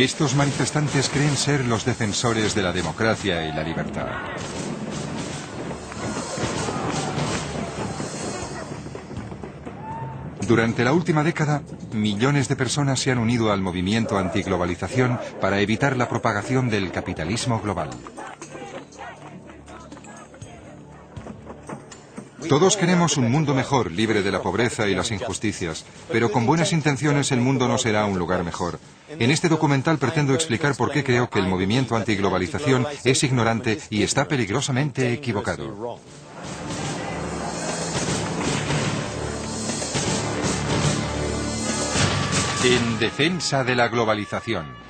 Estos manifestantes creen ser los defensores de la democracia y la libertad. Durante la última década, millones de personas se han unido al movimiento antiglobalización para evitar la propagación del capitalismo global. Todos queremos un mundo mejor, libre de la pobreza y las injusticias, pero con buenas intenciones el mundo no será un lugar mejor. En este documental pretendo explicar por qué creo que el movimiento antiglobalización es ignorante y está peligrosamente equivocado. En defensa de la globalización.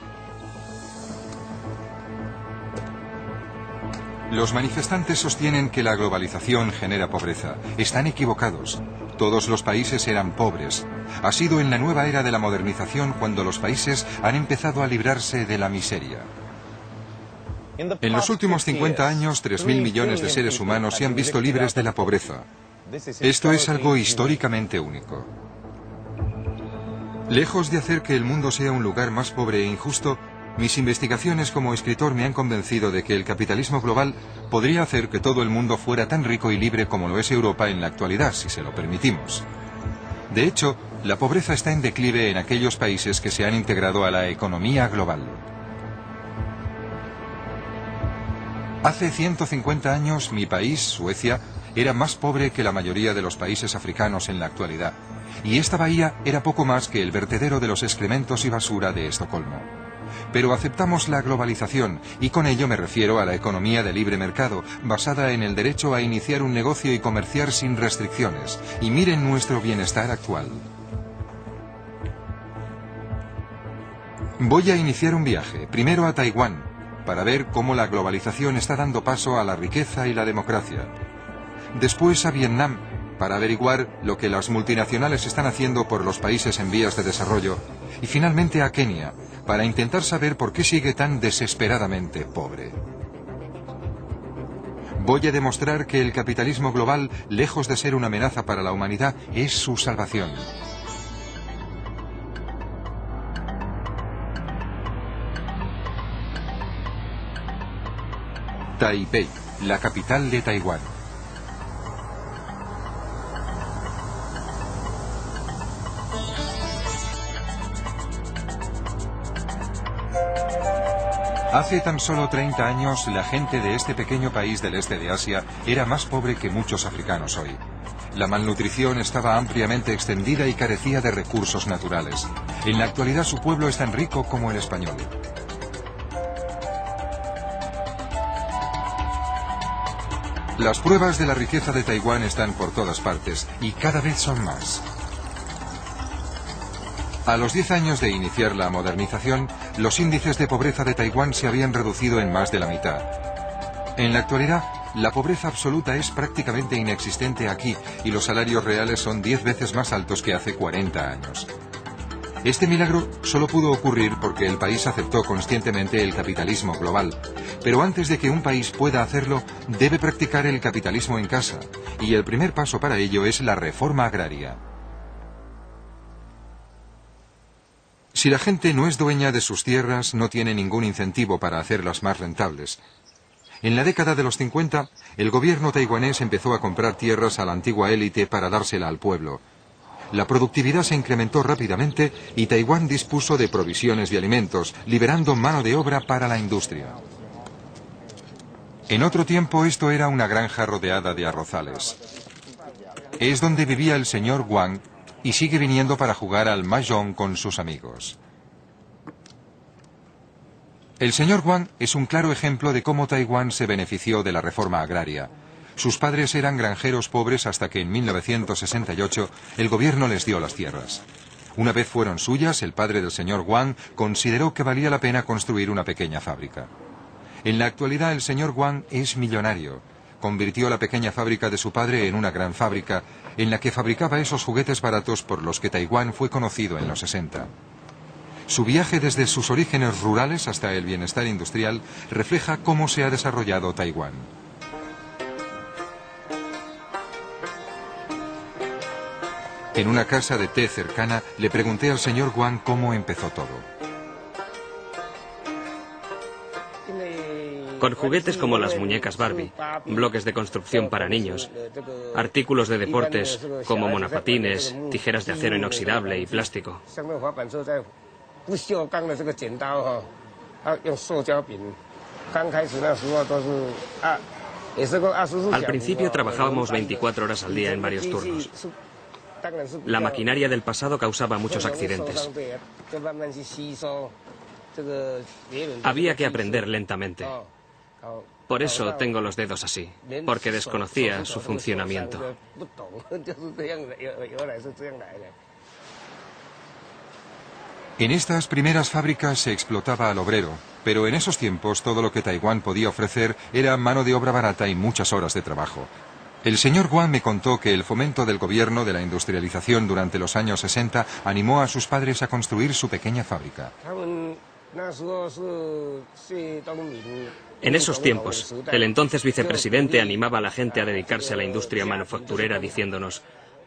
Los manifestantes sostienen que la globalización genera pobreza. Están equivocados. Todos los países eran pobres. Ha sido en la nueva era de la modernización cuando los países han empezado a librarse de la miseria. En los últimos 50 años, 3.000 millones de seres humanos se han visto libres de la pobreza. Esto es algo históricamente único. Lejos de hacer que el mundo sea un lugar más pobre e injusto, mis investigaciones como escritor me han convencido de que el capitalismo global podría hacer que todo el mundo fuera tan rico y libre como lo es Europa en la actualidad, si se lo permitimos. De hecho, la pobreza está en declive en aquellos países que se han integrado a la economía global. Hace 150 años, mi país, Suecia, era más pobre que la mayoría de los países africanos en la actualidad, y esta bahía era poco más que el vertedero de los excrementos y basura de Estocolmo. Pero aceptamos la globalización, y con ello me refiero a la economía de libre mercado, basada en el derecho a iniciar un negocio y comerciar sin restricciones. Y miren nuestro bienestar actual. Voy a iniciar un viaje, primero a Taiwán, para ver cómo la globalización está dando paso a la riqueza y la democracia. Después a Vietnam, para averiguar lo que las multinacionales están haciendo por los países en vías de desarrollo. Y finalmente a Kenia, para intentar saber por qué sigue tan desesperadamente pobre. Voy a demostrar que el capitalismo global, lejos de ser una amenaza para la humanidad, es su salvación. Taipei, la capital de Taiwán. Hace tan solo 30 años, la gente de este pequeño país del este de Asia era más pobre que muchos africanos hoy. La malnutrición estaba ampliamente extendida y carecía de recursos naturales. En la actualidad su pueblo es tan rico como el español. Las pruebas de la riqueza de Taiwán están por todas partes, y cada vez son más. A los 10 años de iniciar la modernización, los índices de pobreza de Taiwán se habían reducido en más de la mitad. En la actualidad, la pobreza absoluta es prácticamente inexistente aquí, y los salarios reales son 10 veces más altos que hace 40 años. Este milagro solo pudo ocurrir porque el país aceptó conscientemente el capitalismo global. Pero antes de que un país pueda hacerlo, debe practicar el capitalismo en casa, y el primer paso para ello es la reforma agraria. Si la gente no es dueña de sus tierras, no tiene ningún incentivo para hacerlas más rentables. En la década de los 50, el gobierno taiwanés empezó a comprar tierras a la antigua élite para dársela al pueblo. La productividad se incrementó rápidamente y Taiwán dispuso de provisiones de alimentos, liberando mano de obra para la industria. En otro tiempo esto era una granja rodeada de arrozales. Es donde vivía el señor Wang, y sigue viniendo para jugar al mahjong con sus amigos. El señor Wang es un claro ejemplo de cómo Taiwán se benefició de la reforma agraria. Sus padres eran granjeros pobres hasta que en 1968 el gobierno les dio las tierras. Una vez fueron suyas, el padre del señor Wang consideró que valía la pena construir una pequeña fábrica. En la actualidad el señor Wang es millonario. Convirtió la pequeña fábrica de su padre en una gran fábrica, en la que fabricaba esos juguetes baratos por los que Taiwán fue conocido en los 60. Su viaje desde sus orígenes rurales hasta el bienestar industrial refleja cómo se ha desarrollado Taiwán. En una casa de té cercana le pregunté al señor Wang cómo empezó todo. con juguetes como las muñecas Barbie, bloques de construcción para niños, artículos de deportes como monopatines, tijeras de acero inoxidable y plástico. Al principio trabajábamos 24 horas al día en varios turnos. La maquinaria del pasado causaba muchos accidentes. Había que aprender lentamente. Por eso tengo los dedos así, porque desconocía su funcionamiento. En estas primeras fábricas se explotaba al obrero, pero en esos tiempos todo lo que Taiwán podía ofrecer era mano de obra barata y muchas horas de trabajo. El señor Guan me contó que el fomento del gobierno de la industrialización durante los años 60 animó a sus padres a construir su pequeña fábrica. En esos tiempos, el entonces vicepresidente animaba a la gente a dedicarse a la industria manufacturera diciéndonos: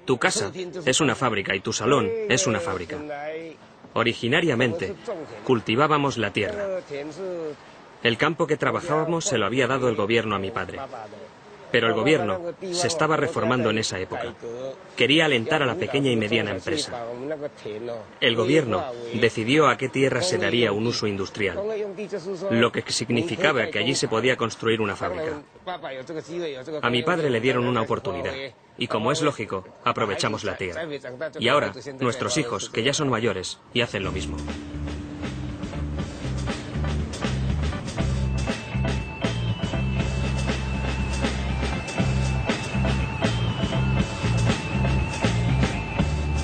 tu casa es una fábrica y tu salón es una fábrica. Originariamente, cultivábamos la tierra. El campo que trabajábamos se lo había dado el gobierno a mi padre. Pero el gobierno se estaba reformando en esa época. Quería alentar a la pequeña y mediana empresa. El gobierno decidió a qué tierra se daría un uso industrial, lo que significaba que allí se podía construir una fábrica. A mi padre le dieron una oportunidad, y como es lógico, aprovechamos la tierra. Y ahora, nuestros hijos, que ya son mayores, y hacen lo mismo.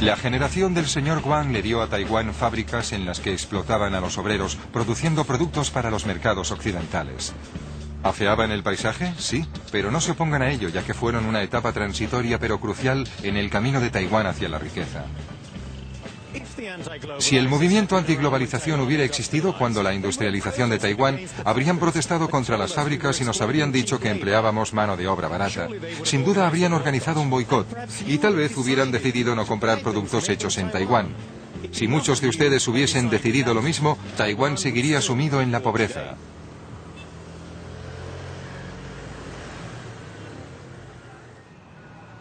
La generación del señor Guan le dio a Taiwán fábricas en las que explotaban a los obreros, produciendo productos para los mercados occidentales. ¿Afeaban el paisaje? Sí, pero no se opongan a ello, ya que fueron una etapa transitoria pero crucial en el camino de Taiwán hacia la riqueza. Si el movimiento antiglobalización hubiera existido cuando la industrialización de Taiwán, habrían protestado contra las fábricas y nos habrían dicho que empleábamos mano de obra barata. Sin duda habrían organizado un boicot y tal vez hubieran decidido no comprar productos hechos en Taiwán. Si muchos de ustedes hubiesen decidido lo mismo, Taiwán seguiría sumido en la pobreza.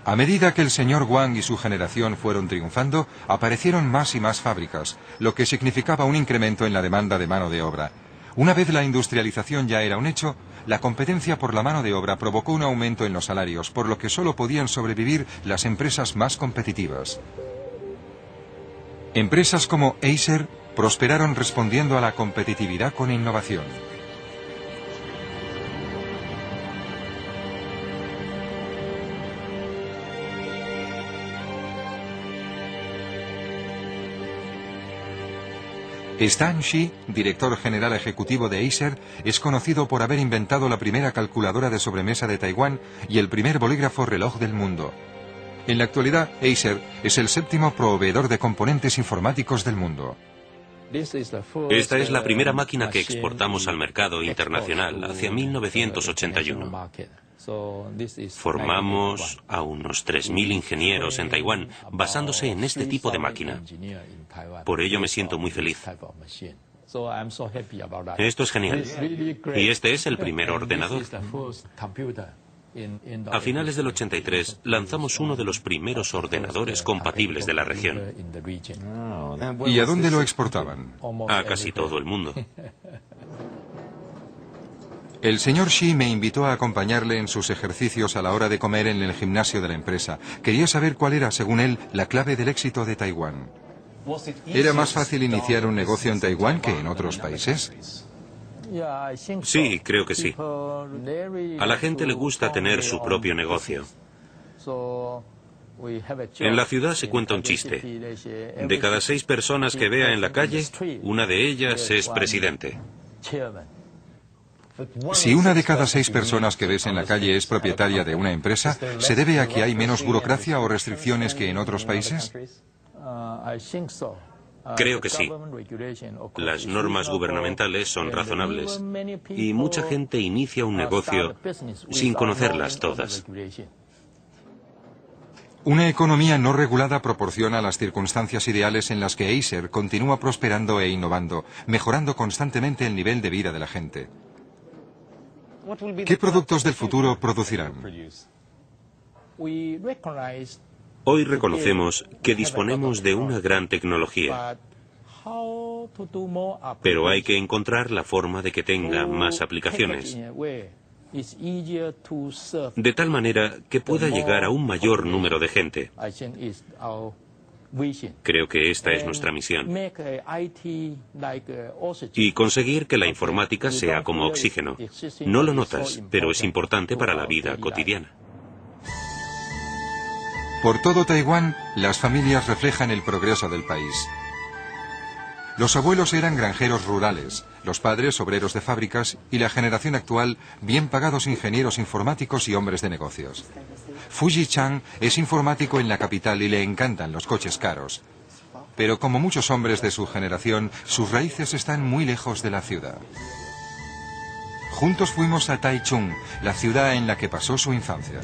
A medida que el señor Guan y su generación fueron triunfando, aparecieron más y más fábricas, lo que significaba un incremento en la demanda de mano de obra. Una vez la industrialización ya era un hecho, la competencia por la mano de obra provocó un aumento en los salarios, por lo que solo podían sobrevivir las empresas más competitivas. Empresas como Acer prosperaron respondiendo a la competitividad con innovación. Stan Shi, director general ejecutivo de Acer, es conocido por haber inventado la primera calculadora de sobremesa de Taiwán y el primer bolígrafo reloj del mundo. En la actualidad, Acer es el séptimo proveedor de componentes informáticos del mundo. Esta es la primera máquina que exportamos al mercado internacional hacia 1981. Formamos a unos 3.000 ingenieros en Taiwán basándose en este tipo de máquina. Por ello me siento muy feliz. Esto es genial. Y este es el primer ordenador. A finales del 83 lanzamos uno de los primeros ordenadores compatibles de la región. ¿Y a dónde lo exportaban? A casi todo el mundo. El señor Shi me invitó a acompañarle en sus ejercicios a la hora de comer en el gimnasio de la empresa. Quería saber cuál era, según él, la clave del éxito de Taiwán. ¿Era más fácil iniciar un negocio en Taiwán que en otros países? Sí, creo que sí. A la gente le gusta tener su propio negocio. En la ciudad se cuenta un chiste. De cada 6 personas que vea en la calle, una de ellas es presidente. Si una de cada 6 personas que ves en la calle es propietaria de una empresa, ¿se debe a que hay menos burocracia o restricciones que en otros países? Creo que sí. Las normas gubernamentales son razonables y mucha gente inicia un negocio sin conocerlas todas. Una economía no regulada proporciona las circunstancias ideales en las que Acer continúa prosperando e innovando, mejorando constantemente el nivel de vida de la gente. ¿Qué productos del futuro producirán? Hoy reconocemos que disponemos de una gran tecnología, pero hay que encontrar la forma de que tenga más aplicaciones, de tal manera que pueda llegar a un mayor número de gente. Creo que esta es nuestra misión. Y conseguir que la informática sea como oxígeno. No lo notas, pero es importante para la vida cotidiana. Por todo Taiwán, las familias reflejan el progreso del país. Los abuelos eran granjeros rurales, los padres obreros de fábricas y la generación actual bien pagados ingenieros informáticos y hombres de negocios. Fuji Chang es informático en la capital y le encantan los coches caros. Pero como muchos hombres de su generación, sus raíces están muy lejos de la ciudad. Juntos fuimos a Taichung, la ciudad en la que pasó su infancia.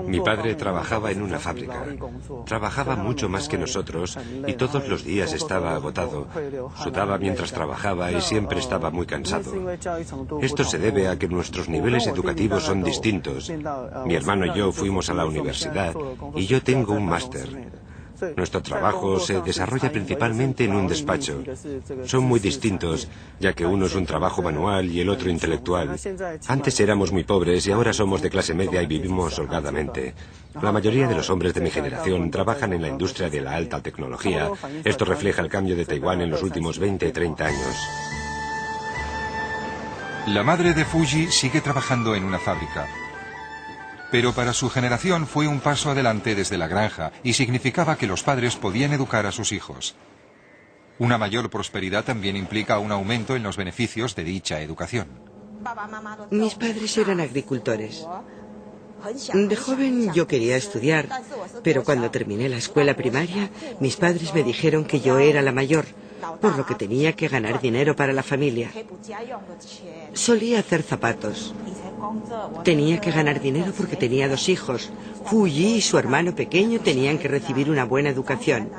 Mi padre trabajaba en una fábrica. Trabajaba mucho más que nosotros y todos los días estaba agotado. Sudaba mientras trabajaba y siempre estaba muy cansado. Esto se debe a que nuestros niveles educativos son distintos. Mi hermano y yo fuimos a la universidad y yo tengo un máster. Nuestro trabajo se desarrolla principalmente en un despacho. Son muy distintos, ya que uno es un trabajo manual y el otro intelectual. Antes éramos muy pobres y ahora somos de clase media y vivimos holgadamente. La mayoría de los hombres de mi generación trabajan en la industria de la alta tecnología. Esto refleja el cambio de Taiwán en los últimos 20 y 30 años. La madre de Fuji sigue trabajando en una fábrica. Pero para su generación fue un paso adelante desde la granja y significaba que los padres podían educar a sus hijos. Una mayor prosperidad también implica un aumento en los beneficios de dicha educación. Mis padres eran agricultores. De joven yo quería estudiar, pero cuando terminé la escuela primaria, mis padres me dijeron que yo era la mayor, por lo que tenía que ganar dinero para la familia. Solía hacer zapatos. Tenía que ganar dinero porque tenía 2 hijos. Fuji y su hermano pequeño tenían que recibir una buena educación.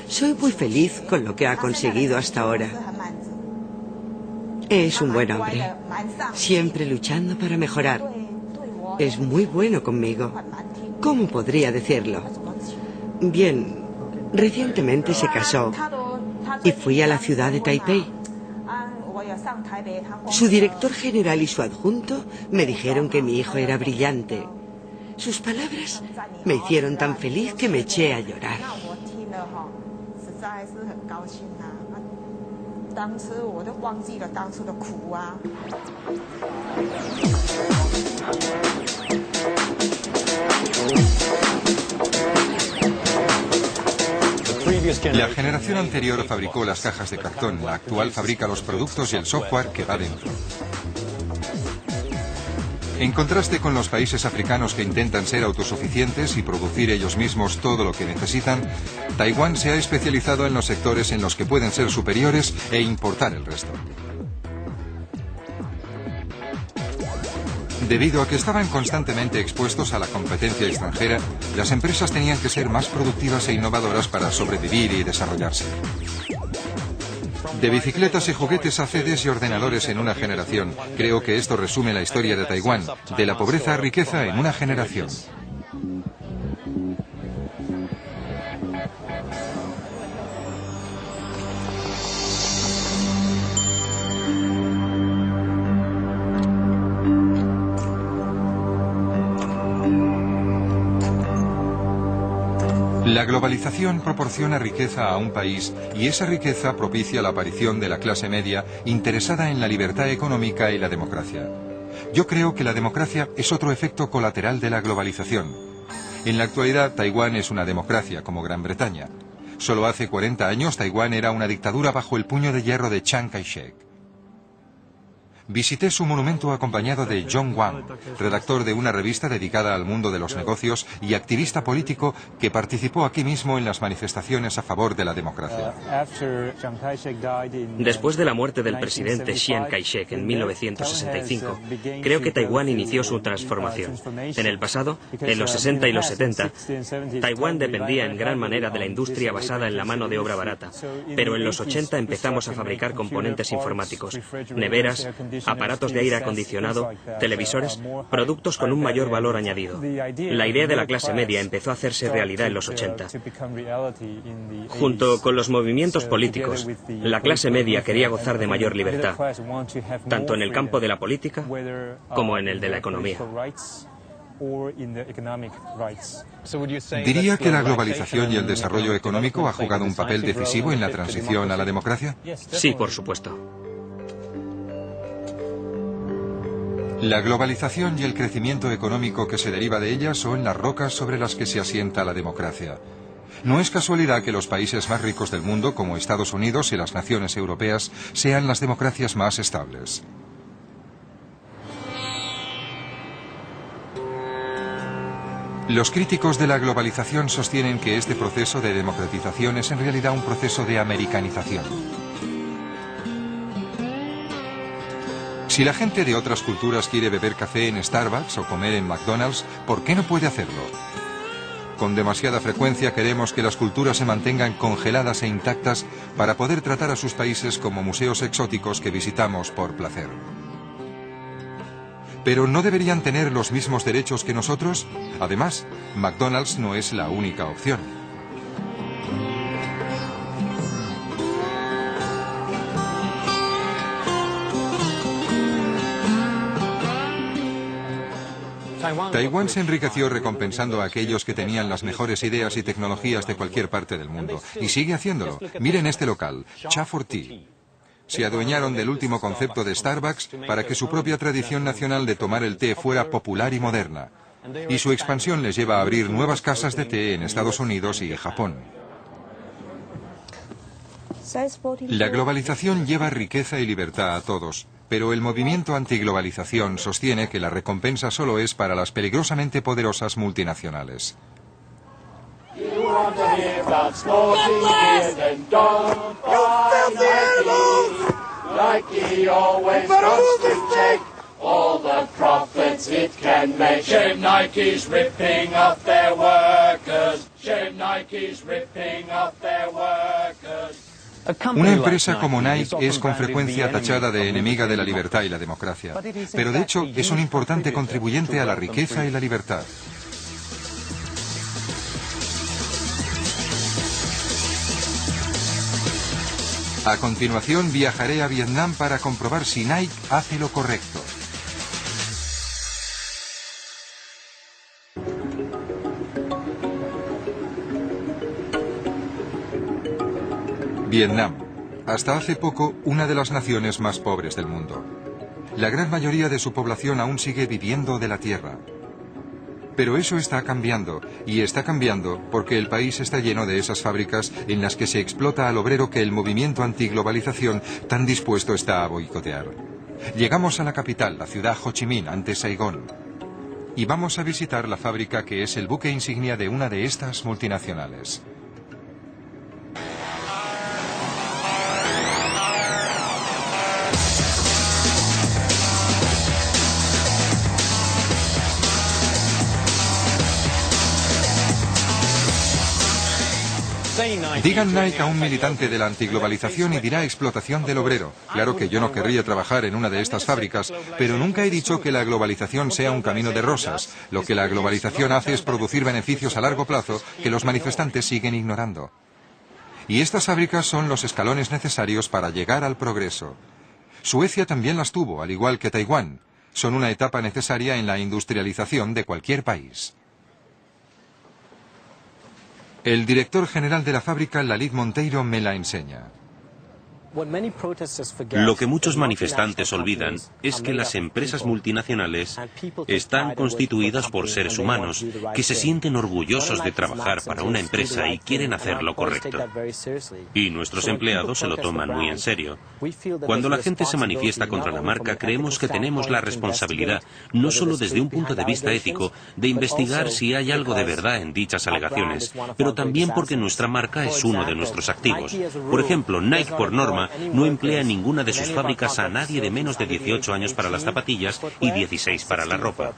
Soy muy feliz con lo que ha conseguido hasta ahora. Es un buen hombre, siempre luchando para mejorar. Es muy bueno conmigo. ¿Cómo podría decirlo? Bien, recientemente se casó y fui a la ciudad de Taipei. Su director general y su adjunto me dijeron que mi hijo era brillante. Sus palabras me hicieron tan feliz que me eché a llorar. La generación anterior fabricó las cajas de cartón, la actual fabrica los productos y el software que va dentro. En contraste con los países africanos que intentan ser autosuficientes y producir ellos mismos todo lo que necesitan, Taiwán se ha especializado en los sectores en los que pueden ser superiores e importar el resto. Debido a que estaban constantemente expuestos a la competencia extranjera, las empresas tenían que ser más productivas e innovadoras para sobrevivir y desarrollarse. De bicicletas y juguetes a CDs y ordenadores en una generación, creo que esto resume la historia de Taiwán, de la pobreza a riqueza en una generación. La globalización proporciona riqueza a un país y esa riqueza propicia la aparición de la clase media interesada en la libertad económica y la democracia. Yo creo que la democracia es otro efecto colateral de la globalización. En la actualidad, Taiwán es una democracia como Gran Bretaña. Solo hace 40 años Taiwán era una dictadura bajo el puño de hierro de Chiang Kai-shek. Visité su monumento acompañado de John Wang, redactor de una revista dedicada al mundo de los negocios y activista político que participó aquí mismo en las manifestaciones a favor de la democracia. Después de la muerte del presidente Chiang Kai-shek en 1965, creo que Taiwán inició su transformación. En el pasado, en los 60 y los 70, Taiwán dependía en gran manera de la industria basada en la mano de obra barata, pero en los 80 empezamos a fabricar componentes informáticos, neveras, aparatos de aire acondicionado, televisores, productos con un mayor valor añadido. La idea de la clase media empezó a hacerse realidad en los 80. Junto con los movimientos políticos, la clase media quería gozar de mayor libertad, tanto en el campo de la política como en el de la economía. ¿Diría que la globalización y el desarrollo económico ha jugado un papel decisivo en la transición a la democracia? Sí, por supuesto. La globalización y el crecimiento económico que se deriva de ella son las rocas sobre las que se asienta la democracia. No es casualidad que los países más ricos del mundo, como Estados Unidos y las naciones europeas, sean las democracias más estables. Los críticos de la globalización sostienen que este proceso de democratización es en realidad un proceso de americanización. Si la gente de otras culturas quiere beber café en Starbucks o comer en McDonald's, ¿por qué no puede hacerlo? Con demasiada frecuencia queremos que las culturas se mantengan congeladas e intactas para poder tratar a sus países como museos exóticos que visitamos por placer. ¿Pero no deberían tener los mismos derechos que nosotros? Además, McDonald's no es la única opción. Taiwán se enriqueció recompensando a aquellos que tenían las mejores ideas y tecnologías de cualquier parte del mundo. Y sigue haciéndolo. Miren este local, Cha for Tea. Se adueñaron del último concepto de Starbucks para que su propia tradición nacional de tomar el té fuera popular y moderna. Y su expansión les lleva a abrir nuevas casas de té en Estados Unidos y Japón. La globalización lleva riqueza y libertad a todos, pero el movimiento antiglobalización sostiene que la recompensa solo es para las peligrosamente poderosas multinacionales. All the profits it can make. Shame Nike's ripping off their workers. Shame Nike's ripping off their workers. Una empresa como Nike es con frecuencia tachada de enemiga de la libertad y la democracia, pero de hecho es un importante contribuyente a la riqueza y la libertad. A continuación viajaré a Vietnam para comprobar si Nike hace lo correcto. Vietnam, hasta hace poco una de las naciones más pobres del mundo. La gran mayoría de su población aún sigue viviendo de la tierra. Pero eso está cambiando, y está cambiando porque el país está lleno de esas fábricas en las que se explota al obrero que el movimiento antiglobalización tan dispuesto está a boicotear. Llegamos a la capital, la ciudad Ho Chi Minh, ante Saigón, y vamos a visitar la fábrica que es el buque insignia de una de estas multinacionales. Digan Nike a un militante de la antiglobalización y dirá explotación del obrero. Claro que yo no querría trabajar en una de estas fábricas, pero nunca he dicho que la globalización sea un camino de rosas. Lo que la globalización hace es producir beneficios a largo plazo que los manifestantes siguen ignorando. Y estas fábricas son los escalones necesarios para llegar al progreso. Suecia también las tuvo, al igual que Taiwán. Son una etapa necesaria en la industrialización de cualquier país. El director general de la fábrica, Lalit Monteiro, me la enseña. Lo que muchos manifestantes olvidan es que las empresas multinacionales están constituidas por seres humanos que se sienten orgullosos de trabajar para una empresa y quieren hacer lo correcto. Y nuestros empleados se lo toman muy en serio. Cuando la gente se manifiesta contra la marca, creemos que tenemos la responsabilidad, no solo desde un punto de vista ético, de investigar si hay algo de verdad en dichas alegaciones, pero también porque nuestra marca es uno de nuestros activos. Por ejemplo, Nike, por norma, no emplea en ninguna de sus fábricas a nadie de menos de 18 años para las zapatillas y 16 para la ropa.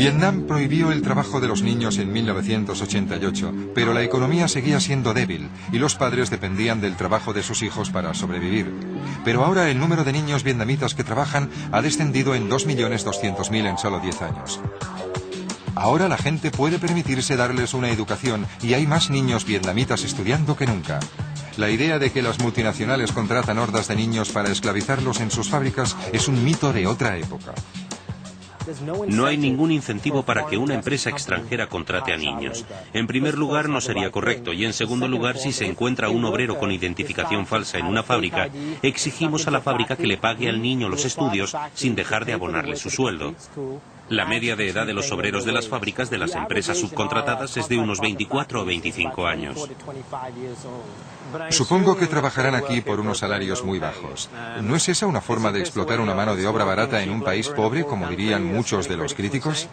Vietnam prohibió el trabajo de los niños en 1988, pero la economía seguía siendo débil y los padres dependían del trabajo de sus hijos para sobrevivir. Pero ahora el número de niños vietnamitas que trabajan ha descendido en 2.200.000 en solo 10 años. Ahora la gente puede permitirse darles una educación y hay más niños vietnamitas estudiando que nunca. La idea de que las multinacionales contratan hordas de niños para esclavizarlos en sus fábricas es un mito de otra época. No hay ningún incentivo para que una empresa extranjera contrate a niños. En primer lugar, no sería correcto, y en segundo lugar, si se encuentra un obrero con identificación falsa en una fábrica, exigimos a la fábrica que le pague al niño los estudios sin dejar de abonarle su sueldo. La media de edad de los obreros de las fábricas de las empresas subcontratadas es de unos 24 o 25 años. Supongo que trabajarán aquí por unos salarios muy bajos. ¿No es esa una forma de explotar una mano de obra barata en un país pobre, como dirían muchos de los críticos?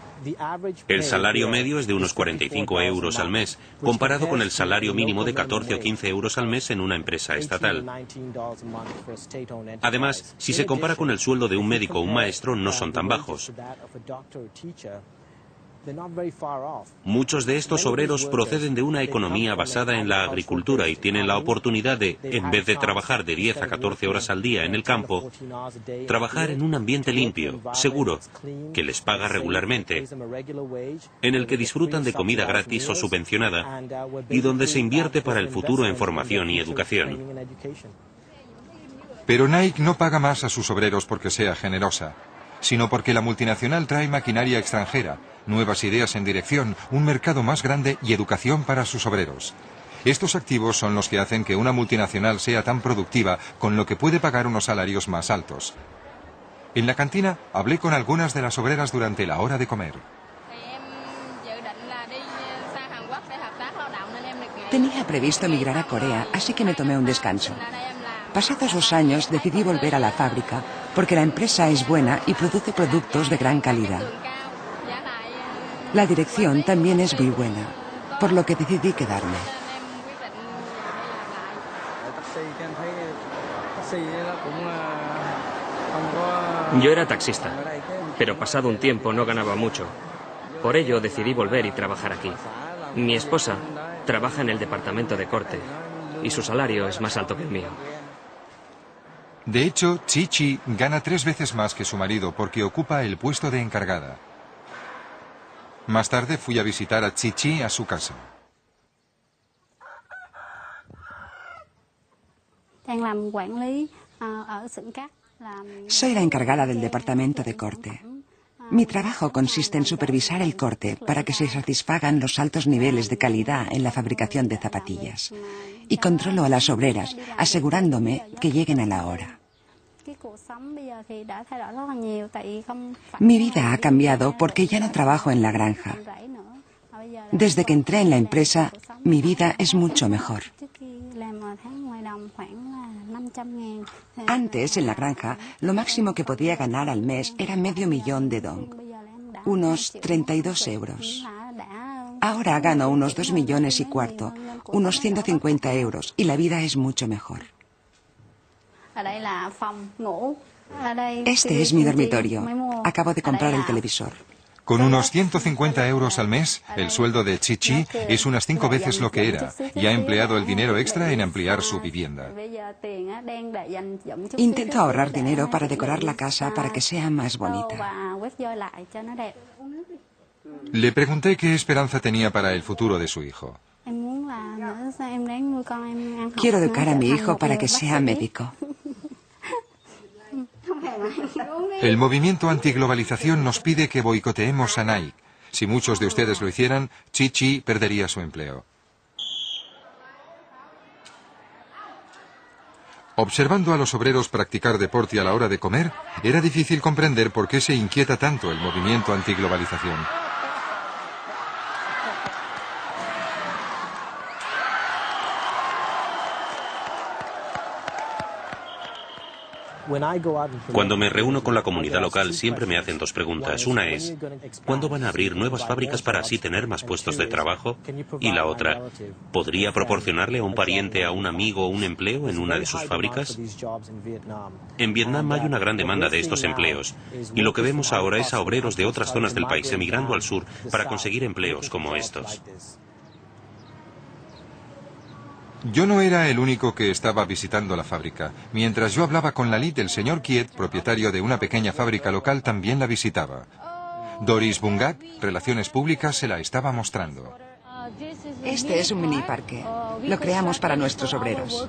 El salario medio es de unos 45 euros al mes, comparado con el salario mínimo de 14 o 15 euros al mes en una empresa estatal. Además, si se compara con el sueldo de un médico o un maestro, no son tan bajos. Muchos de estos obreros proceden de una economía basada en la agricultura y tienen la oportunidad de, en vez de trabajar de 10 a 14 horas al día en el campo, trabajar en un ambiente limpio, seguro, que les paga regularmente, en el que disfrutan de comida gratis o subvencionada y donde se invierte para el futuro en formación y educación. Pero Nike no paga más a sus obreros porque sea generosa, sino porque la multinacional trae maquinaria extranjera, nuevas ideas en dirección, un mercado más grande y educación para sus obreros. Estos activos son los que hacen que una multinacional sea tan productiva, con lo que puede pagar unos salarios más altos. En la cantina hablé con algunas de las obreras durante la hora de comer. Tenía previsto emigrar a Corea, así que me tomé un descanso. Pasados 2 años decidí volver a la fábrica porque la empresa es buena y produce productos de gran calidad. La dirección también es muy buena, por lo que decidí quedarme. Yo era taxista, pero pasado un tiempo no ganaba mucho. Por ello decidí volver y trabajar aquí. Mi esposa trabaja en el departamento de corte y su salario es más alto que el mío. De hecho, Chi gana 3 veces más que su marido porque ocupa el puesto de encargada. Más tarde fui a visitar a Chi a su casa. Soy la encargada del departamento de corte. Mi trabajo consiste en supervisar el corte para que se satisfagan los altos niveles de calidad en la fabricación de zapatillas. Y controlo a las obreras, asegurándome que lleguen a la hora. Mi vida ha cambiado porque ya no trabajo en la granja. Desde que entré en la empresa, mi vida es mucho mejor. Antes, en la granja, lo máximo que podía ganar al mes era $500,000 de dong, unos 32 euros. Ahora gano unos 2,25 millones, unos 150 euros, y la vida es mucho mejor. Este es mi dormitorio. Acabo de comprar el televisor. Con unos 150 euros al mes, el sueldo de Chi es unas 5 veces lo que era, y ha empleado el dinero extra en ampliar su vivienda. Intento ahorrar dinero para decorar la casa para que sea más bonita. Le pregunté qué esperanza tenía para el futuro de su hijo. Quiero educar a mi hijo para que sea médico. El movimiento antiglobalización nos pide que boicoteemos a Nike. Si muchos de ustedes lo hicieran, Chi perdería su empleo. Observando a los obreros practicar deporte a la hora de comer, era difícil comprender por qué se inquieta tanto el movimiento antiglobalización. Cuando me reúno con la comunidad local siempre me hacen dos preguntas. Una es, ¿cuándo van a abrir nuevas fábricas para así tener más puestos de trabajo? Y la otra, ¿podría proporcionarle a un pariente, a un amigo, un empleo en una de sus fábricas? En Vietnam hay una gran demanda de estos empleos, y lo que vemos ahora es a obreros de otras zonas del país emigrando al sur para conseguir empleos como estos. Yo no era el único que estaba visitando la fábrica. Mientras yo hablaba con Lalit, el señor Kiet, propietario de una pequeña fábrica local, también la visitaba. Doris Bungak, Relaciones Públicas, se la estaba mostrando. Este es un mini parque. Lo creamos para nuestros obreros.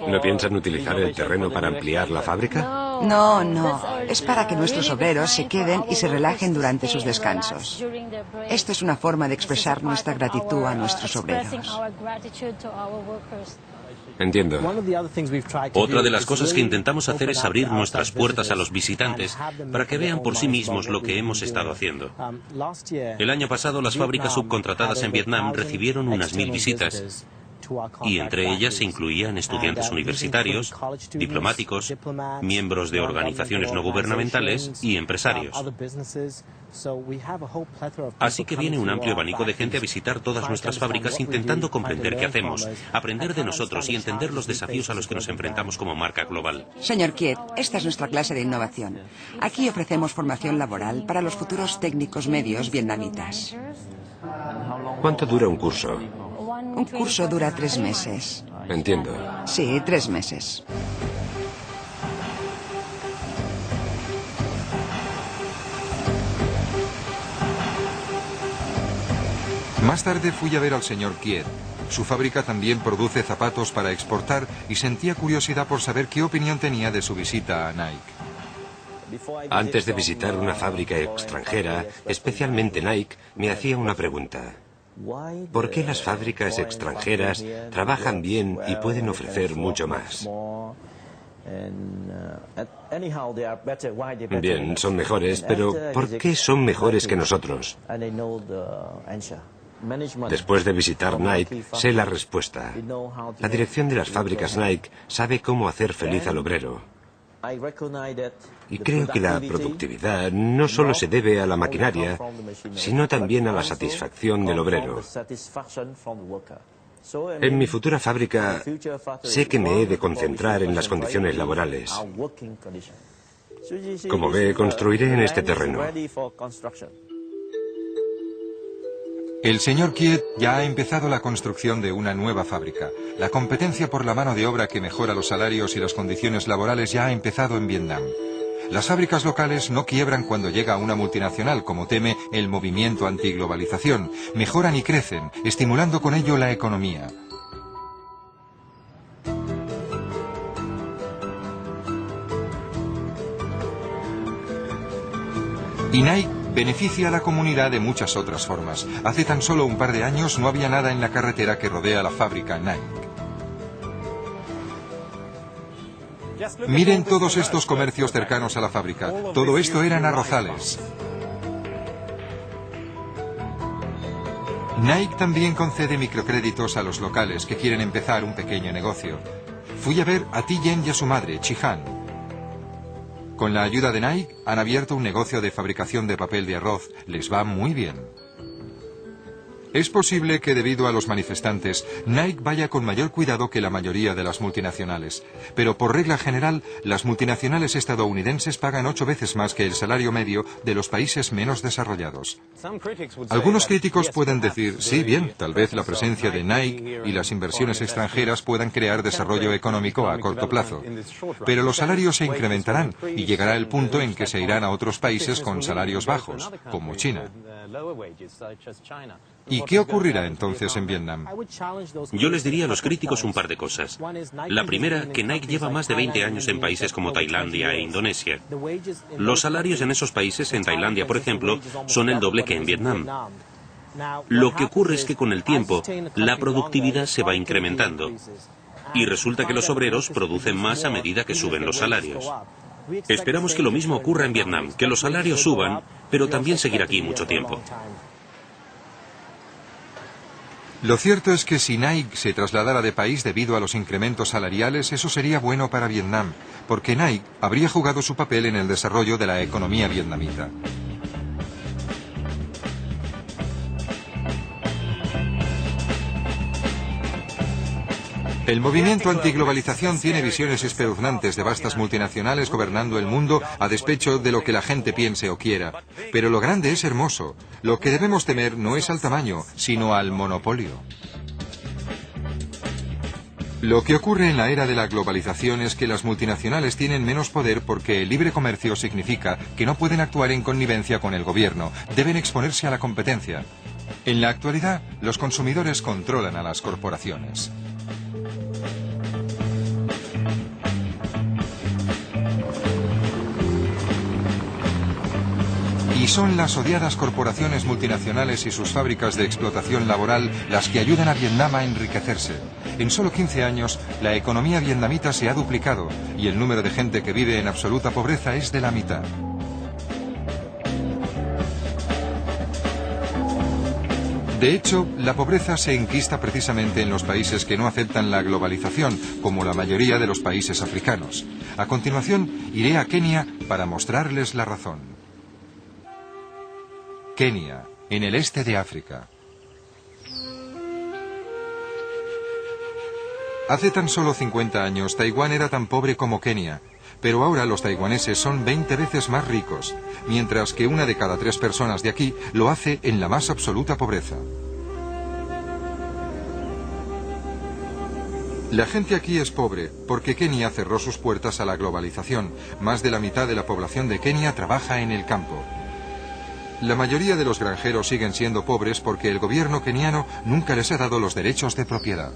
¿No piensan utilizar el terreno para ampliar la fábrica? No, no. Es para que nuestros obreros se queden y se relajen durante sus descansos. Esto es una forma de expresar nuestra gratitud a nuestros obreros. Entiendo. Otra de las cosas que intentamos hacer es abrir nuestras puertas a los visitantes para que vean por sí mismos lo que hemos estado haciendo. El año pasado las fábricas subcontratadas en Vietnam recibieron unas 1000 visitas. Y entre ellas se incluían estudiantes universitarios, diplomáticos, miembros de organizaciones no gubernamentales y empresarios. Así que viene un amplio abanico de gente a visitar todas nuestras fábricas intentando comprender qué hacemos, aprender de nosotros y entender los desafíos a los que nos enfrentamos como marca global. Señor Kiet, esta es nuestra clase de innovación. Aquí ofrecemos formación laboral para los futuros técnicos medios vietnamitas. ¿Cuánto dura un curso? Un curso dura 3 meses. Entiendo. Sí, 3 meses. Más tarde fui a ver al señor Kiet. Su fábrica también produce zapatos para exportar y sentía curiosidad por saber qué opinión tenía de su visita a Nike. Antes de visitar una fábrica extranjera, especialmente Nike, me hacía una pregunta. ¿Por qué las fábricas extranjeras trabajan bien y pueden ofrecer mucho más? Bien, son mejores, pero ¿por qué son mejores que nosotros? Después de visitar Nike, sé la respuesta. La dirección de las fábricas Nike sabe cómo hacer feliz al obrero. Y creo que la productividad no solo se debe a la maquinaria, sino también a la satisfacción del obrero. En mi futura fábrica sé que me he de concentrar en las condiciones laborales. Como ve, construiré en este terreno. El señor Kiet ya ha empezado la construcción de una nueva fábrica. La competencia por la mano de obra que mejora los salarios y las condiciones laborales ya ha empezado en Vietnam. Las fábricas locales no quiebran cuando llega una multinacional, como teme el movimiento antiglobalización. Mejoran y crecen, estimulando con ello la economía. Y Nike beneficia a la comunidad de muchas otras formas. Hace tan solo un par de años no había nada en la carretera que rodea la fábrica Nike. Miren todos estos comercios cercanos a la fábrica. Todo esto eran arrozales. Nike también concede microcréditos a los locales que quieren empezar un pequeño negocio. Fui a ver a Thi Yen y a su madre, Chi Han. Con la ayuda de Nike han abierto un negocio de fabricación de papel de arroz. Les va muy bien. Es posible que debido a los manifestantes, Nike vaya con mayor cuidado que la mayoría de las multinacionales. Pero por regla general, las multinacionales estadounidenses pagan 8 veces más que el salario medio de los países menos desarrollados. Algunos críticos pueden decir, sí, bien, tal vez la presencia de Nike y las inversiones extranjeras puedan crear desarrollo económico a corto plazo. Pero los salarios se incrementarán y llegará el punto en que se irán a otros países con salarios bajos, como China. ¿Y qué ocurrirá entonces en Vietnam? Yo les diría a los críticos un par de cosas. La primera, que Nike lleva más de 20 años en países como Tailandia e Indonesia. Los salarios en esos países, en Tailandia por ejemplo, son el doble que en Vietnam. Lo que ocurre es que con el tiempo, la productividad se va incrementando. Y resulta que los obreros producen más a medida que suben los salarios. Esperamos que lo mismo ocurra en Vietnam, que los salarios suban, pero también seguir aquí mucho tiempo. Lo cierto es que si Nike se trasladara de país debido a los incrementos salariales, eso sería bueno para Vietnam, porque Nike habría jugado su papel en el desarrollo de la economía vietnamita. El movimiento antiglobalización tiene visiones espeluznantes de vastas multinacionales gobernando el mundo a despecho de lo que la gente piense o quiera. Pero lo grande es hermoso. Lo que debemos temer no es al tamaño, sino al monopolio. Lo que ocurre en la era de la globalización es que las multinacionales tienen menos poder porque el libre comercio significa que no pueden actuar en connivencia con el gobierno, deben exponerse a la competencia. En la actualidad, los consumidores controlan a las corporaciones. Y son las odiadas corporaciones multinacionales y sus fábricas de explotación laboral las que ayudan a Vietnam a enriquecerse. En solo 15 años, la economía vietnamita se ha duplicado y el número de gente que vive en absoluta pobreza es de la mitad. De hecho, la pobreza se enquista precisamente en los países que no aceptan la globalización, como la mayoría de los países africanos. A continuación, iré a Kenia para mostrarles la razón. Kenia, en el este de África. Hace tan solo 50 años, Taiwán era tan pobre como Kenia, pero ahora los taiwaneses son 20 veces más ricos, mientras que 1 de cada 3 personas de aquí lo hace en la más absoluta pobreza. La gente aquí es pobre porque Kenia cerró sus puertas a la globalización. Más de la mitad de la población de Kenia trabaja en el campo. La mayoría de los granjeros siguen siendo pobres porque el gobierno keniano nunca les ha dado los derechos de propiedad.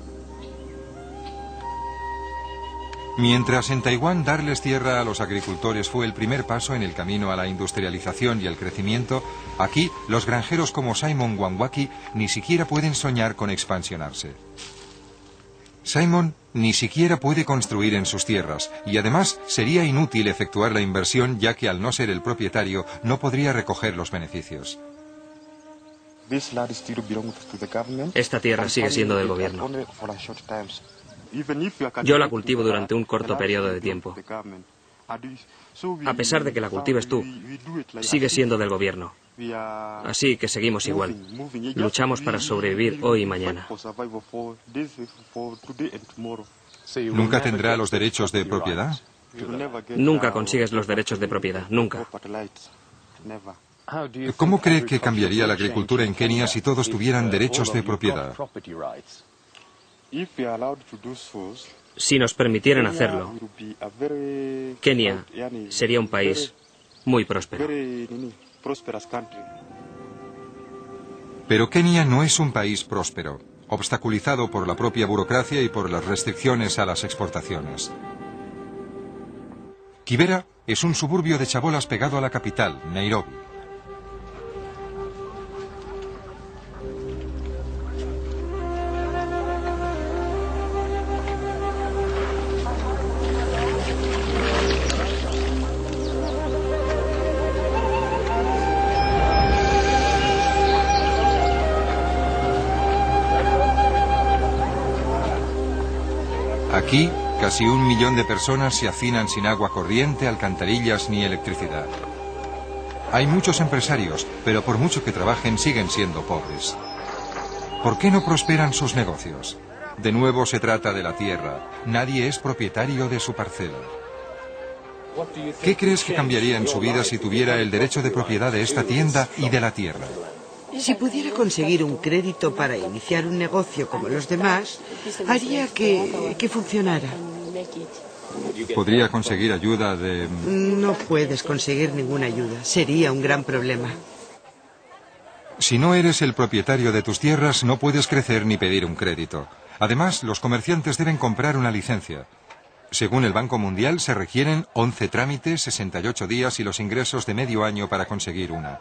Mientras en Taiwán darles tierra a los agricultores fue el primer paso en el camino a la industrialización y el crecimiento, aquí los granjeros como Simon Wangwaki ni siquiera pueden soñar con expansionarse. Simon ni siquiera puede construir en sus tierras y además sería inútil efectuar la inversión ya que al no ser el propietario no podría recoger los beneficios. Esta tierra sigue siendo del gobierno. Yo la cultivo durante un corto periodo de tiempo. A pesar de que la cultives tú, sigue siendo del gobierno. Así que seguimos igual. Luchamos para sobrevivir hoy y mañana. ¿Nunca tendrá los derechos de propiedad? Nunca consigues los derechos de propiedad, nunca. ¿Cómo cree que cambiaría la agricultura en Kenia si todos tuvieran derechos de propiedad? Si nos permitieran hacerlo, Kenia sería un país muy próspero. Pero Kenia no es un país próspero, obstaculizado por la propia burocracia y por las restricciones a las exportaciones. Kibera es un suburbio de chabolas pegado a la capital, Nairobi. Aquí, casi 1 millón de personas se hacinan sin agua corriente, alcantarillas ni electricidad. Hay muchos empresarios, pero por mucho que trabajen siguen siendo pobres. ¿Por qué no prosperan sus negocios? De nuevo se trata de la tierra. Nadie es propietario de su parcela. ¿Qué crees que cambiaría en su vida si tuviera el derecho de propiedad de esta tienda y de la tierra? Si pudiera conseguir un crédito para iniciar un negocio como los demás, haría que funcionara. ¿Podría conseguir ayuda de...? No puedes conseguir ninguna ayuda. Sería un gran problema. Si no eres el propietario de tus tierras, no puedes crecer ni pedir un crédito. Además, los comerciantes deben comprar una licencia. Según el Banco Mundial, se requieren 11 trámites, 68 días y los ingresos de medio año para conseguir una.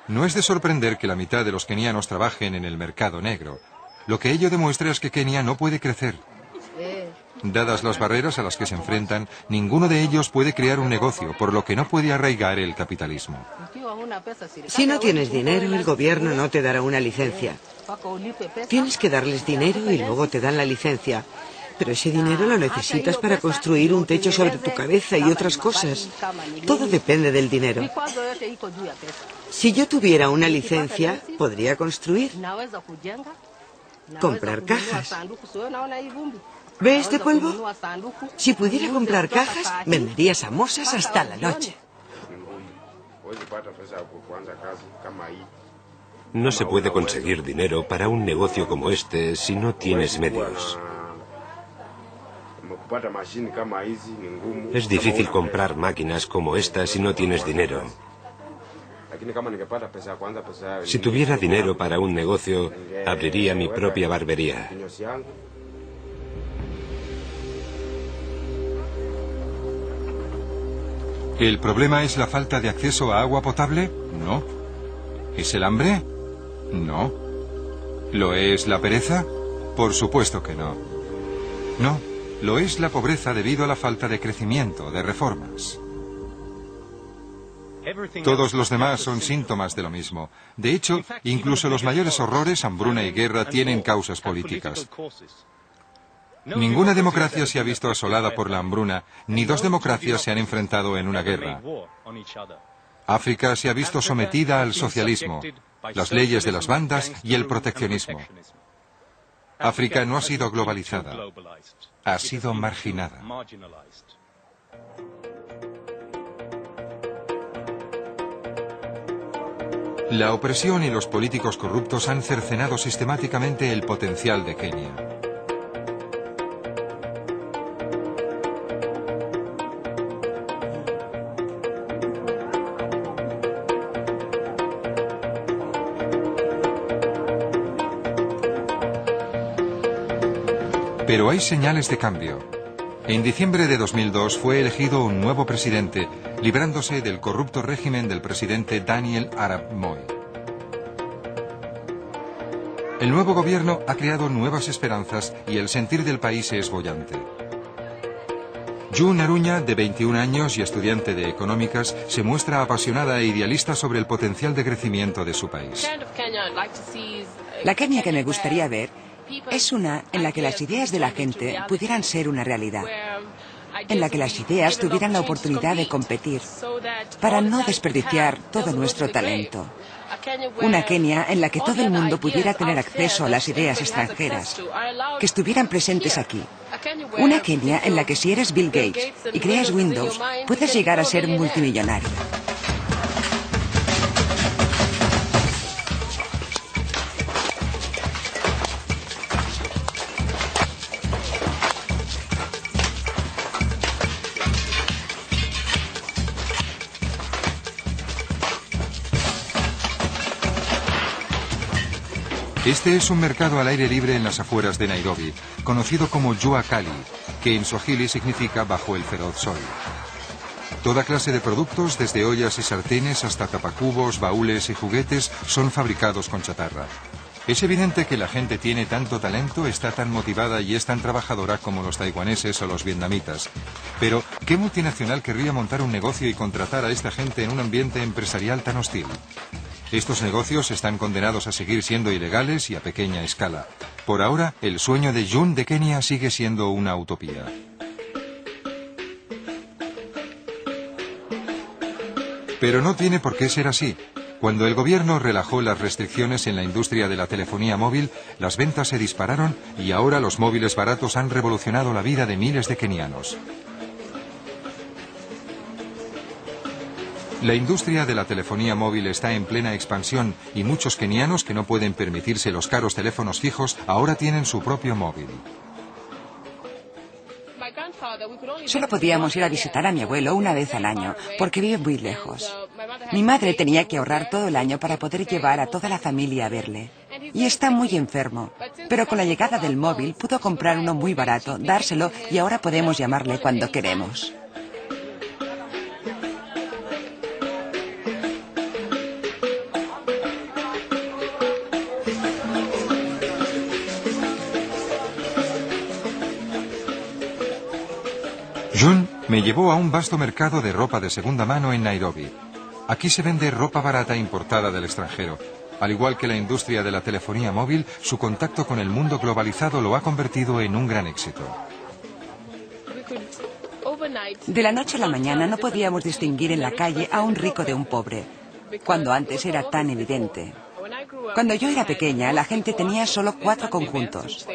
No es de sorprender que la mitad de los kenianos trabajen en el mercado negro. Lo que ello demuestra es que Kenia no puede crecer. Dadas las barreras a las que se enfrentan, ninguno de ellos puede crear un negocio, por lo que no puede arraigar el capitalismo. Si no tienes dinero, el gobierno no te dará una licencia. Tienes que darles dinero y luego te dan la licencia. Pero ese dinero lo necesitas para construir un techo sobre tu cabeza y otras cosas. Todo depende del dinero. Si yo tuviera una licencia, podría construir, comprar cajas. ¿Ve este polvo? Si pudiera comprar cajas, vendería samosas hasta la noche. No se puede conseguir dinero para un negocio como este si no tienes medios. Es difícil comprar máquinas como esta si no tienes dinero. Si tuviera dinero para un negocio, abriría mi propia barbería. ¿El problema es la falta de acceso a agua potable? No. ¿Es el hambre? No. ¿Lo es la pereza? Por supuesto que no. No, lo es la pobreza debido a la falta de crecimiento, de reformas. Todos los demás son síntomas de lo mismo. De hecho, incluso los mayores horrores, hambruna y guerra, tienen causas políticas. Ninguna democracia se ha visto asolada por la hambruna, ni dos democracias se han enfrentado en una guerra. África se ha visto sometida al socialismo, las leyes de las bandas y el proteccionismo. África no ha sido globalizada, ha sido marginada. La opresión y los políticos corruptos han cercenado sistemáticamente el potencial de Kenia. Pero hay señales de cambio. En diciembre de 2002 fue elegido un nuevo presidente, librándose del corrupto régimen del presidente Daniel Arap Moi. El nuevo gobierno ha creado nuevas esperanzas y el sentir del país es boyante. June Aruña, de 21 años y estudiante de económicas, se muestra apasionada e idealista sobre el potencial de crecimiento de su país. La Kenia que me gustaría ver es una en la que las ideas de la gente pudieran ser una realidad, en la que las ideas tuvieran la oportunidad de competir, para no desperdiciar todo nuestro talento. Una Kenia en la que todo el mundo pudiera tener acceso a las ideas extranjeras, que estuvieran presentes aquí. Una Kenia en la que si eres Bill Gates y creas Windows, puedes llegar a ser multimillonario. Este es un mercado al aire libre en las afueras de Nairobi, conocido como Jua Kali, que en Swahili significa bajo el feroz sol. Toda clase de productos, desde ollas y sartenes hasta tapacubos, baúles y juguetes, son fabricados con chatarra. Es evidente que la gente tiene tanto talento, está tan motivada y es tan trabajadora como los taiwaneses o los vietnamitas. Pero, ¿qué multinacional querría montar un negocio y contratar a esta gente en un ambiente empresarial tan hostil? Estos negocios están condenados a seguir siendo ilegales y a pequeña escala. Por ahora, el sueño de June de Kenia sigue siendo una utopía. Pero no tiene por qué ser así. Cuando el gobierno relajó las restricciones en la industria de la telefonía móvil, las ventas se dispararon y ahora los móviles baratos han revolucionado la vida de miles de kenianos. La industria de la telefonía móvil está en plena expansión y muchos kenianos que no pueden permitirse los caros teléfonos fijos ahora tienen su propio móvil. Solo podíamos ir a visitar a mi abuelo una vez al año, porque vive muy lejos. Mi madre tenía que ahorrar todo el año para poder llevar a toda la familia a verle. Y está muy enfermo. Pero con la llegada del móvil pudo comprar uno muy barato, dárselo y ahora podemos llamarle cuando queremos. Jun me llevó a un vasto mercado de ropa de segunda mano en Nairobi. Aquí se vende ropa barata importada del extranjero. Al igual que la industria de la telefonía móvil, su contacto con el mundo globalizado lo ha convertido en un gran éxito. De la noche a la mañana no podíamos distinguir en la calle a un rico de un pobre, cuando antes era tan evidente. Cuando yo era pequeña, la gente tenía solo 4 conjuntos.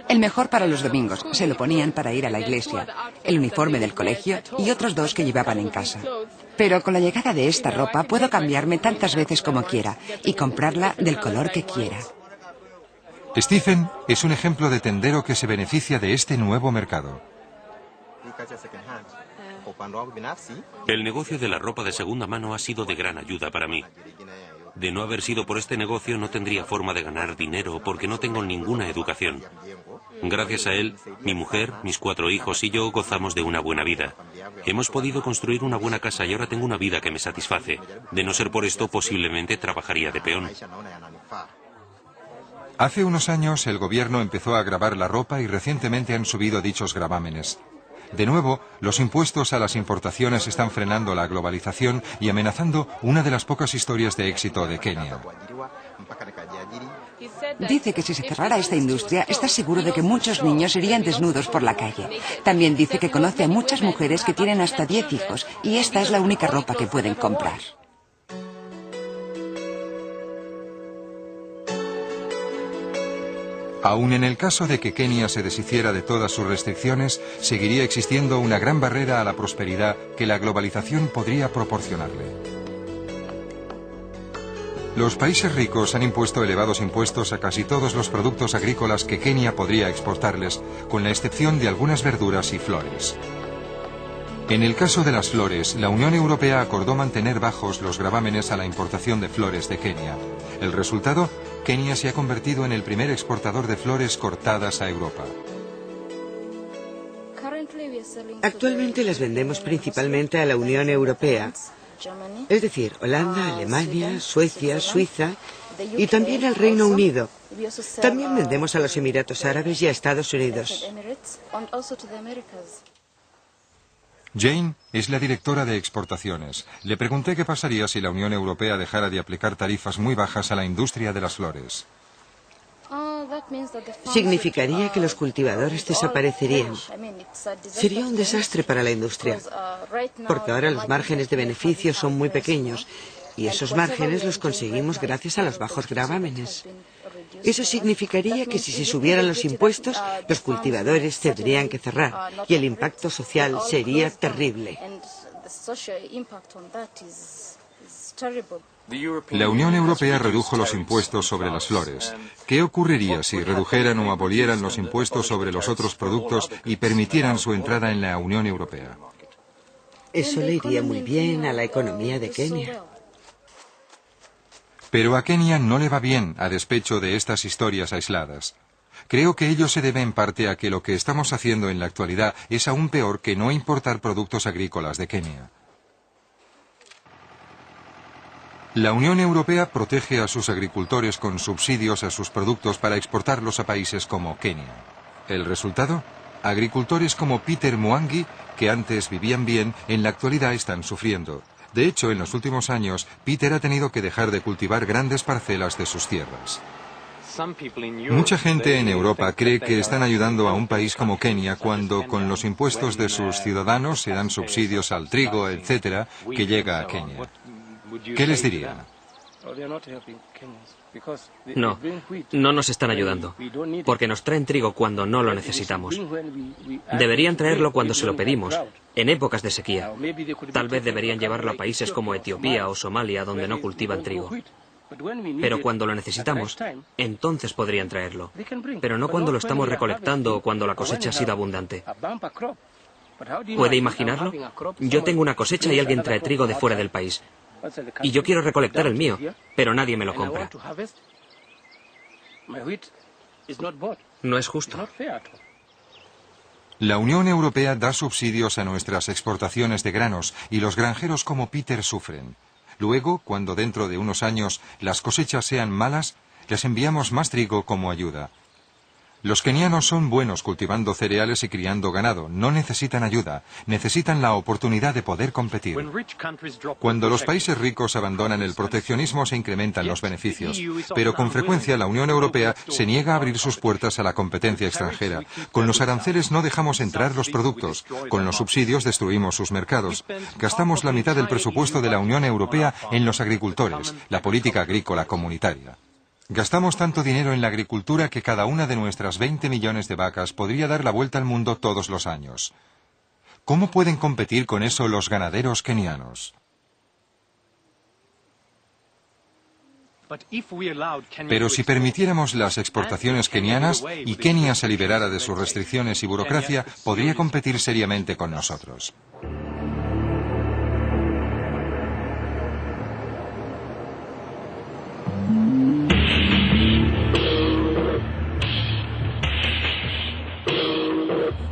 El mejor para los domingos, se lo ponían para ir a la iglesia, el uniforme del colegio y otros 2 que llevaban en casa. Pero con la llegada de esta ropa puedo cambiarme tantas veces como quiera y comprarla del color que quiera. Stephen es un ejemplo de tendero que se beneficia de este nuevo mercado. El negocio de la ropa de segunda mano ha sido de gran ayuda para mí. De no haber sido por este negocio no tendría forma de ganar dinero porque no tengo ninguna educación. Gracias a él, mi mujer, mis 4 hijos y yo gozamos de una buena vida. Hemos podido construir una buena casa y ahora tengo una vida que me satisface. De no ser por esto, posiblemente trabajaría de peón. Hace unos años el gobierno empezó a gravar la ropa y recientemente han subido dichos gravámenes. De nuevo, los impuestos a las importaciones están frenando la globalización y amenazando una de las pocas historias de éxito de Kenia. Dice que si se cerrara esta industria, está seguro de que muchos niños irían desnudos por la calle. También dice que conoce a muchas mujeres que tienen hasta 10 hijos y esta es la única ropa que pueden comprar. Aun en el caso de que Kenia se deshiciera de todas sus restricciones, seguiría existiendo una gran barrera a la prosperidad que la globalización podría proporcionarle. Los países ricos han impuesto elevados impuestos a casi todos los productos agrícolas que Kenia podría exportarles, con la excepción de algunas verduras y flores. En el caso de las flores, la Unión Europea acordó mantener bajos los gravámenes a la importación de flores de Kenia. El resultado, Kenia se ha convertido en el primer exportador de flores cortadas a Europa. Actualmente las vendemos principalmente a la Unión Europea, es decir, Holanda, Alemania, Suecia, Suiza y también al Reino Unido. También vendemos a los Emiratos Árabes y a Estados Unidos. Jane es la directora de exportaciones. Le pregunté qué pasaría si la Unión Europea dejara de aplicar tarifas muy bajas a la industria de las flores. Significaría que los cultivadores desaparecerían. Sería un desastre para la industria, porque ahora los márgenes de beneficio son muy pequeños y esos márgenes los conseguimos gracias a los bajos gravámenes. Eso significaría que si se subieran los impuestos, los cultivadores tendrían que cerrar y el impacto social sería terrible. La Unión Europea redujo los impuestos sobre las flores. ¿Qué ocurriría si redujeran o abolieran los impuestos sobre los otros productos y permitieran su entrada en la Unión Europea? Eso le iría muy bien a la economía de Kenia. Pero a Kenia no le va bien a despecho de estas historias aisladas. Creo que ello se debe en parte a que lo que estamos haciendo en la actualidad es aún peor que no importar productos agrícolas de Kenia. La Unión Europea protege a sus agricultores con subsidios a sus productos para exportarlos a países como Kenia. ¿El resultado? Agricultores como Peter Mwangi, que antes vivían bien, en la actualidad están sufriendo. De hecho, en los últimos años, Peter ha tenido que dejar de cultivar grandes parcelas de sus tierras. Mucha gente en Europa cree que están ayudando a un país como Kenia cuando con los impuestos de sus ciudadanos se dan subsidios al trigo, etcétera, que llega a Kenia. ¿Qué les diría? No nos están ayudando, porque nos traen trigo cuando no lo necesitamos. Deberían traerlo cuando se lo pedimos, en épocas de sequía. Tal vez deberían llevarlo a países como Etiopía o Somalia, donde no cultivan trigo. Pero cuando lo necesitamos, entonces podrían traerlo. Pero no cuando lo estamos recolectando o cuando la cosecha ha sido abundante. ¿Puede imaginarlo? Yo tengo una cosecha y alguien trae trigo de fuera del país. Y yo quiero recolectar el mío, pero nadie me lo compra. No es justo. La Unión Europea da subsidios a nuestras exportaciones de granos y los granjeros como Peter sufren. Luego, cuando dentro de unos años las cosechas sean malas, les enviamos más trigo como ayuda. Los kenianos son buenos cultivando cereales y criando ganado. No necesitan ayuda. Necesitan la oportunidad de poder competir. Cuando los países ricos abandonan el proteccionismo se incrementan los beneficios. Pero con frecuencia la Unión Europea se niega a abrir sus puertas a la competencia extranjera. Con los aranceles no dejamos entrar los productos. Con los subsidios destruimos sus mercados. Gastamos la mitad del presupuesto de la Unión Europea en los agricultores, la política agrícola comunitaria. Gastamos tanto dinero en la agricultura que cada una de nuestras 20 millones de vacas podría dar la vuelta al mundo todos los años. ¿Cómo pueden competir con eso los ganaderos kenianos? Pero si permitiéramos las exportaciones kenianas y Kenia se liberara de sus restricciones y burocracia, podría competir seriamente con nosotros.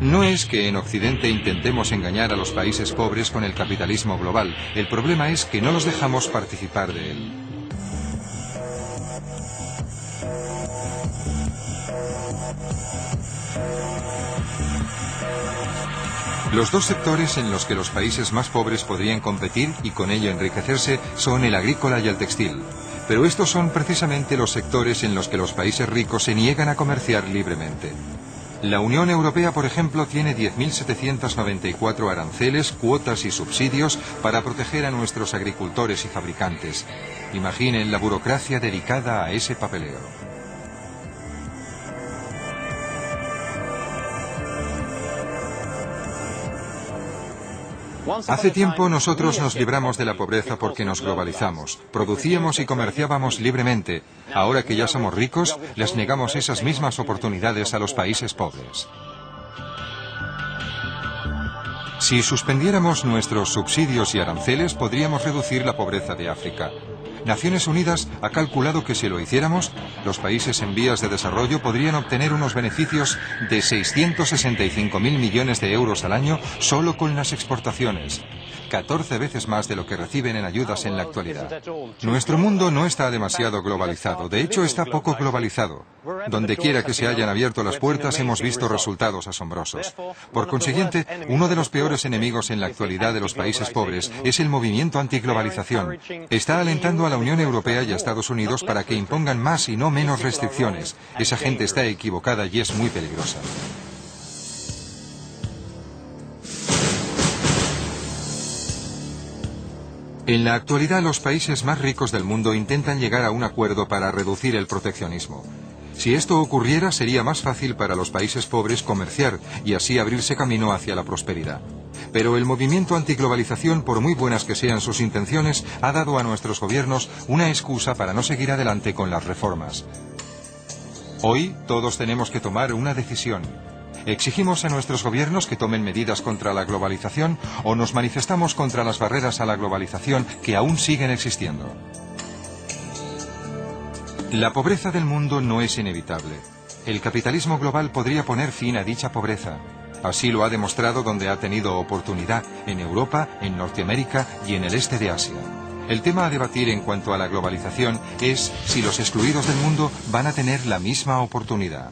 No es que en Occidente intentemos engañar a los países pobres con el capitalismo global. El problema es que no los dejamos participar de él. Los dos sectores en los que los países más pobres podrían competir y con ello enriquecerse son el agrícola y el textil. Pero estos son precisamente los sectores en los que los países ricos se niegan a comerciar libremente. La Unión Europea, por ejemplo, tiene 10.794 aranceles, cuotas y subsidios para proteger a nuestros agricultores y fabricantes. Imaginen la burocracia dedicada a ese papeleo. Hace tiempo nosotros nos libramos de la pobreza porque nos globalizamos, producíamos y comerciábamos libremente. Ahora que ya somos ricos, les negamos esas mismas oportunidades a los países pobres. Si suspendiéramos nuestros subsidios y aranceles, podríamos reducir la pobreza de África. Naciones Unidas ha calculado que si lo hiciéramos, los países en vías de desarrollo podrían obtener unos beneficios de 665.000 millones de euros al año solo con las exportaciones. 14 veces más de lo que reciben en ayudas en la actualidad. Nuestro mundo no está demasiado globalizado, de hecho está poco globalizado. Donde quiera que se hayan abierto las puertas hemos visto resultados asombrosos. Por consiguiente, uno de los peores enemigos en la actualidad de los países pobres es el movimiento antiglobalización. Está alentando a la Unión Europea y a Estados Unidos para que impongan más y no menos restricciones. Esa gente está equivocada y es muy peligrosa. En la actualidad, los países más ricos del mundo intentan llegar a un acuerdo para reducir el proteccionismo. Si esto ocurriera, sería más fácil para los países pobres comerciar y así abrirse camino hacia la prosperidad. Pero el movimiento antiglobalización, por muy buenas que sean sus intenciones, ha dado a nuestros gobiernos una excusa para no seguir adelante con las reformas. Hoy, todos tenemos que tomar una decisión. ¿Exigimos a nuestros gobiernos que tomen medidas contra la globalización o nos manifestamos contra las barreras a la globalización que aún siguen existiendo? La pobreza del mundo no es inevitable. El capitalismo global podría poner fin a dicha pobreza. Así lo ha demostrado donde ha tenido oportunidad, en Europa, en Norteamérica y en el este de Asia. El tema a debatir en cuanto a la globalización es si los excluidos del mundo van a tener la misma oportunidad.